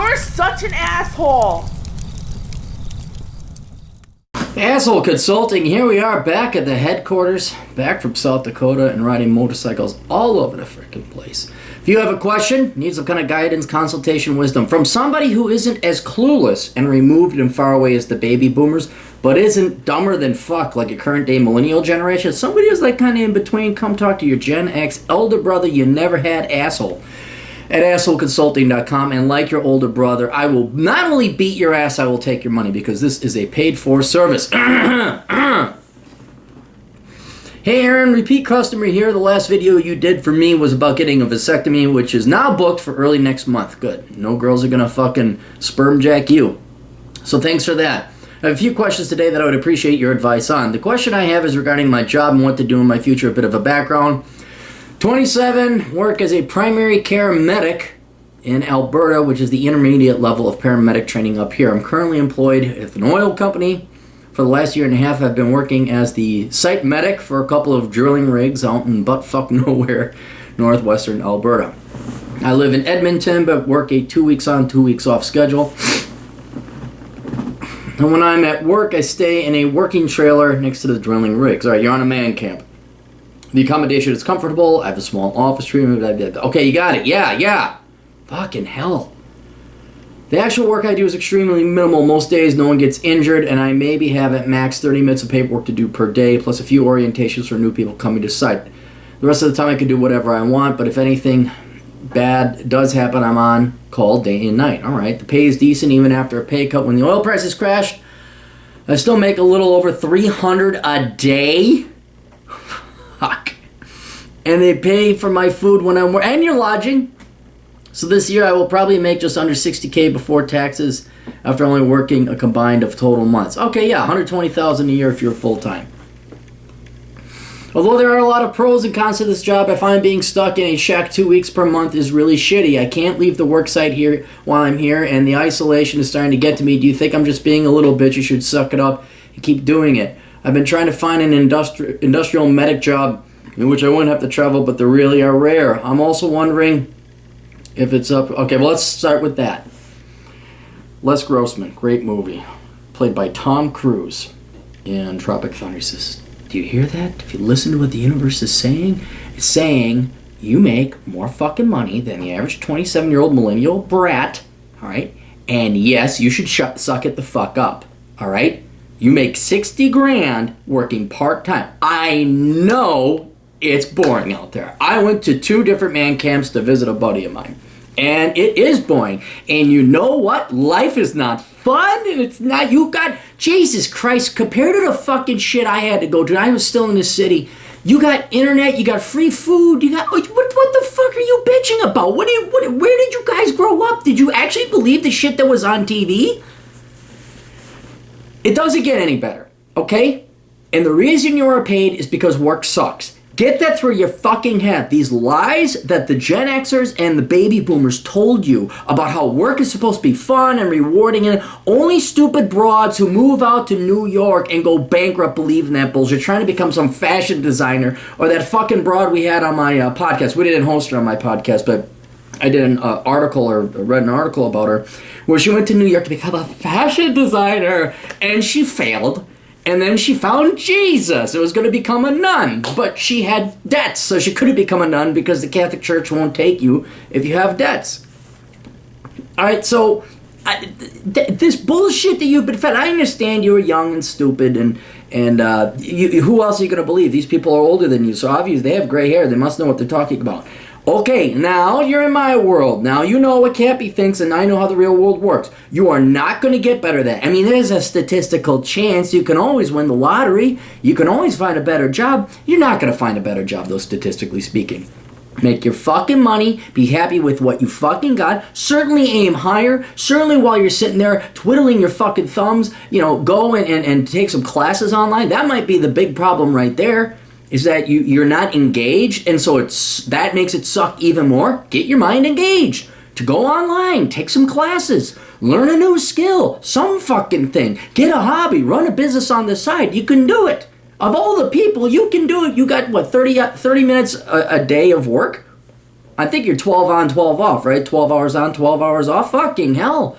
You're such an asshole. Asshole Consulting, here we are back at the headquarters, back from South Dakota and riding motorcycles all over the freaking place. If you have a question, need some kind of guidance, consultation, wisdom from somebody who isn't as clueless and removed and far away as the baby boomers, but isn't dumber than fuck like a current day millennial generation, somebody who's like kind of in between, come talk to your Gen X elder brother you never had, asshole. At assholeconsulting.com, and like your older brother, I will not only beat your ass, I will take your money, because this is a paid-for service. Hey Aaron, repeat customer here. The last video you did for me was about getting a vasectomy, which is now booked for early next month. Good. No girls are gonna fucking sperm jack you. So thanks for that. I have a few questions today that I would appreciate your advice on. The question I have is regarding my job and what to do in my future, a bit of a background. 27, work as a primary care medic in Alberta, which is the intermediate level of paramedic training up here. I'm currently employed at an oil company. For the last year and a half, I've been working as the site medic for a couple of drilling rigs out in buttfuck nowhere, northwestern Alberta. I live in Edmonton, but work a 2 weeks on, 2 weeks off schedule. And when I'm at work, I stay in a working trailer next to the drilling rigs. All right, you're on a man camp. The accommodation is comfortable. I have a small office treatment. Okay, you got it. Yeah. Fucking hell. The actual work I do is extremely minimal. Most days no one gets injured, and I maybe have at max 30 minutes of paperwork to do per day, plus a few orientations for new people coming to site. The rest of the time I can do whatever I want, but if anything bad does happen, I'm on call day and night. All right, the pay is decent even after a pay cut. When the oil prices crashed, I still make a little over $300 a day. Fuck. And they pay for my food when I'm and your lodging. So this year I will probably make just under $60K before taxes after only working a combined of total months. Okay, yeah, $120,000 a year if you're full-time. Although there are a lot of pros and cons to this job, I find being stuck in a shack 2 weeks per month is really shitty. I can't leave the work site here while I'm here, and the isolation is starting to get to me. Do you think I'm just being a little bitch? You should suck it up and keep doing it. I've been trying to find an industrial medic job in which I wouldn't have to travel, but they really are rare. I'm also wondering if it's up. Okay, well, let's start with that. Les Grossman, great movie, played by Tom Cruise in Tropic Thunder. He says, do you hear that? If you listen to what the universe is saying, it's saying you make more fucking money than the average 27-year-old millennial brat, all right? And yes, you should suck it the fuck up, all right? You make 60 grand working part-time. I know it's boring out there. I went to 2 different man camps to visit a buddy of mine. And it is boring. And you know what? Life is not fun. And it's not, you got, Jesus Christ, compared to the fucking shit I had to go to, I was still in the city. You got internet, you got free food, you got, what the fuck are you bitching about? Where did you guys grow up? Did you actually believe the shit that was on TV? It doesn't get any better, okay? And the reason you are paid is because work sucks. Get that through your fucking head. These lies that the Gen Xers and the baby boomers told you about how work is supposed to be fun and rewarding, and only stupid broads who move out to New York and go bankrupt believe in that bullshit, trying to become some fashion designer, or that fucking broad we had on my podcast. We didn't host her on my podcast, but I did an article, or read an article about her, where she went to New York to become a fashion designer, and she failed. And then she found Jesus. It was going to become a nun, but she had debts, so she couldn't become a nun because the Catholic Church won't take you if you have debts. All right, so this bullshit that you've been fed, I understand you were young and stupid, and who else are you going to believe? These people are older than you, so obviously they have gray hair. They must know what they're talking about. Okay, now you're in my world. Now you know what Cappy thinks, and I know how the real world works. You are not going to get better than that. I mean, there's a statistical chance. You can always win the lottery. You can always find a better job. You're not going to find a better job, though, statistically speaking. Make your fucking money. Be happy with what you fucking got. Certainly aim higher. Certainly while you're sitting there twiddling your fucking thumbs, go and take some classes online. That might be the big problem right there. Is that you're not engaged, and so that makes it suck even more. Get your mind engaged. To go online, take some classes, learn a new skill, some fucking thing. Get a hobby, run a business on the side. You can do it. Of all the people, you can do it. You got, 30 minutes a day of work? I think you're 12 on, 12 off, right? 12 hours on, 12 hours off. Fucking hell.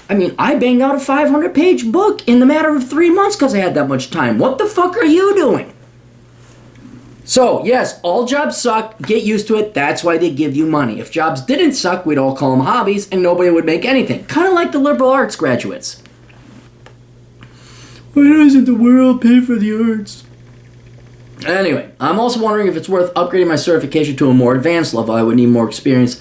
I mean, I banged out a 500-page book in the matter of 3 months because I had that much time. What the fuck are you doing? So, yes, all jobs suck. Get used to it. That's why they give you money. If jobs didn't suck, we'd all call them hobbies and nobody would make anything. Kind of like the liberal arts graduates. Why doesn't the world pay for the arts? Anyway, I'm also wondering if it's worth upgrading my certification to a more advanced level. I would need more experience.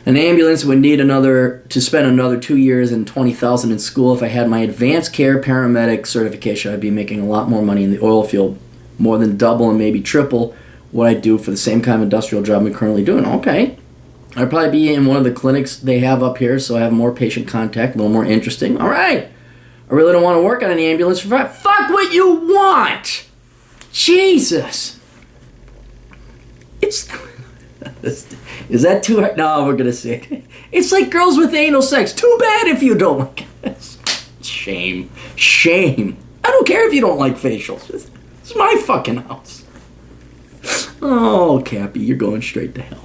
An ambulance would need to spend another 2 years and $20,000 in school. If I had my advanced care paramedic certification, I'd be making a lot more money in the oil field, more than double and maybe triple what I do for the same kind of industrial job I'm currently doing. Okay. I'd probably be in one of the clinics they have up here, so I have more patient contact, a little more interesting. All right. I really don't want to work on an ambulance for fuck what you want. Jesus. Is that too hard? No, we're going to say it. It's like girls with anal sex. Too bad if you don't like it. Shame. Shame. I don't care if you don't like facials. It's my fucking house. Oh, Cappy, you're going straight to hell.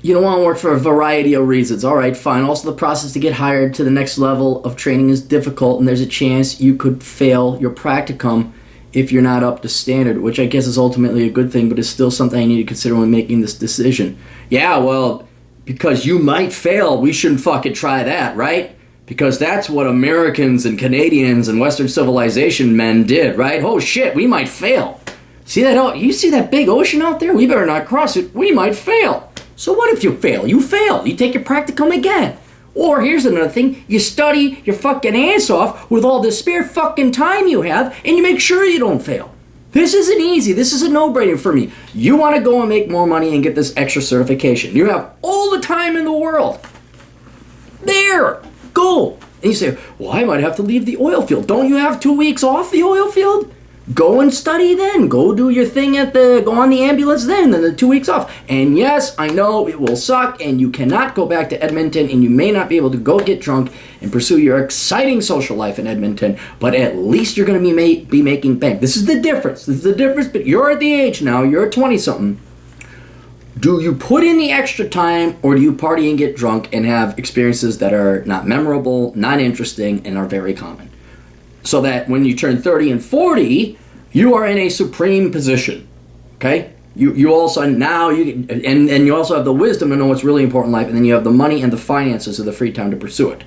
You don't want to work for a variety of reasons. All right, fine. Also, the process to get hired to the next level of training is difficult, and there's a chance you could fail your practicum if you're not up to standard, which I guess is ultimately a good thing, but it's still something I need to consider when making this decision. Yeah, well, because you might fail, we shouldn't fucking try that, right? Because that's what Americans and Canadians and Western civilization men did, right? Oh shit, we might fail. See that? You see that big ocean out there? We better not cross it. We might fail. So what if you fail? You fail. You take your practicum again. Or here's another thing. You study your fucking ass off with all the spare fucking time you have, and you make sure you don't fail. This isn't easy. This is a no-brainer for me. You want to go and make more money and get this extra certification. You have all the time in the world. There. Go. And you say, well, I might have to leave the oil field. Don't you have 2 weeks off the oil field? Go and study then. Go do your thing go on the ambulance then the 2 weeks off. And yes, I know it will suck and you cannot go back to Edmonton and you may not be able to go get drunk and pursue your exciting social life in Edmonton, but at least you're going to be making bank. This is the difference. This is the difference, but you're at the age now, you're 20-something. Do you put in the extra time or do you party and get drunk and have experiences that are not memorable, not interesting, and are very common? So that when you turn 30 and 40, you are in a supreme position. Okay? You also now and you also have the wisdom to know what's really important in life, and then you have the money and the finances of the free time to pursue it.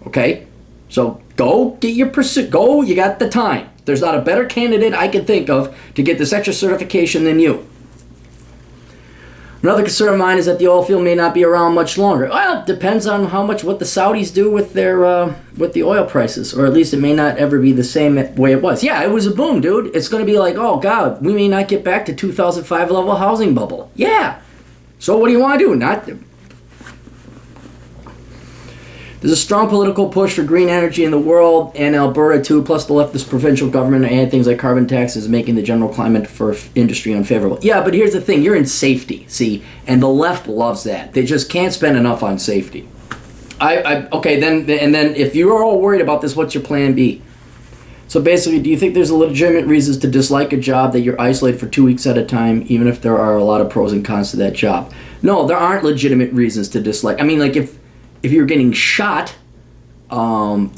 Okay? So go get your pursuit. Go, you got the time. There's not a better candidate I can think of to get this extra certification than you. Another concern of mine is that the oil field may not be around much longer. Well, it depends on what the Saudis do with their with the oil prices, or at least it may not ever be the same way it was. Yeah, it was a boom, dude. It's going to be like, oh god, we may not get back to 2005 level housing bubble. Yeah. So what do you want to do? There's a strong political push for green energy in the world, and Alberta too, plus the leftist provincial government and things like carbon taxes making the general climate for industry unfavorable. Yeah, but here's the thing. You're in safety, see? And the left loves that. They just can't spend enough on safety. Okay, then if you're all worried about this, what's your plan B? So basically, do you think there's a legitimate reasons to dislike a job that you're isolated for 2 weeks at a time, even if there are a lot of pros and cons to that job? No, there aren't legitimate reasons to dislike. I mean, like if you're getting shot, no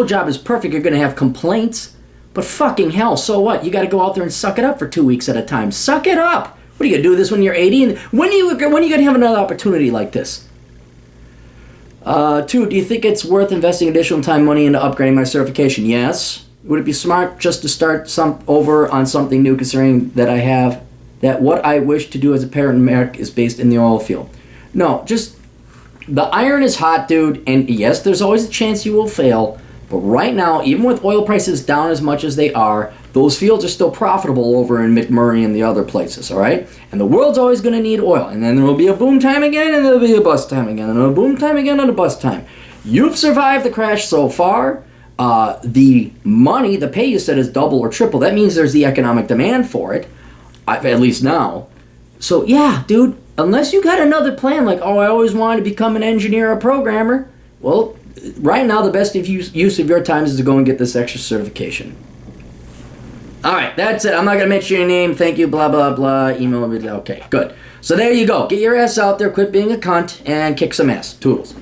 job is perfect. You're going to have complaints. But fucking hell, so what? You got to go out there and suck it up for 2 weeks at a time. Suck it up. What are you going to do this when you're 80? And when are you going to have another opportunity like this? 2, do you think it's worth investing additional time, money into upgrading my certification? Yes. Would it be smart just to start over on something new, considering that what I wish to do as a paramedic is based in the oil field? No, just the iron is hot, dude, and yes, there's always a chance you will fail, but right now, even with oil prices down as much as they are, those fields are still profitable over in McMurray and the other places, all right? And the world's always going to need oil, and then there will be a boom time again, and there will be a bust time again, and a boom time again, and a bust time. You've survived the crash so far. The money, the pay you said is double or triple. That means there's the economic demand for it, at least now. So yeah, dude, unless you got another plan, like, oh, I always wanted to become an engineer or programmer, well, right now the best use of your time is to go and get this extra certification. All right, that's it. I'm not going to mention your name. Thank you, blah, blah, blah. Email me. Okay, good. So there you go. Get your ass out there, quit being a cunt, and kick some ass. Toodles.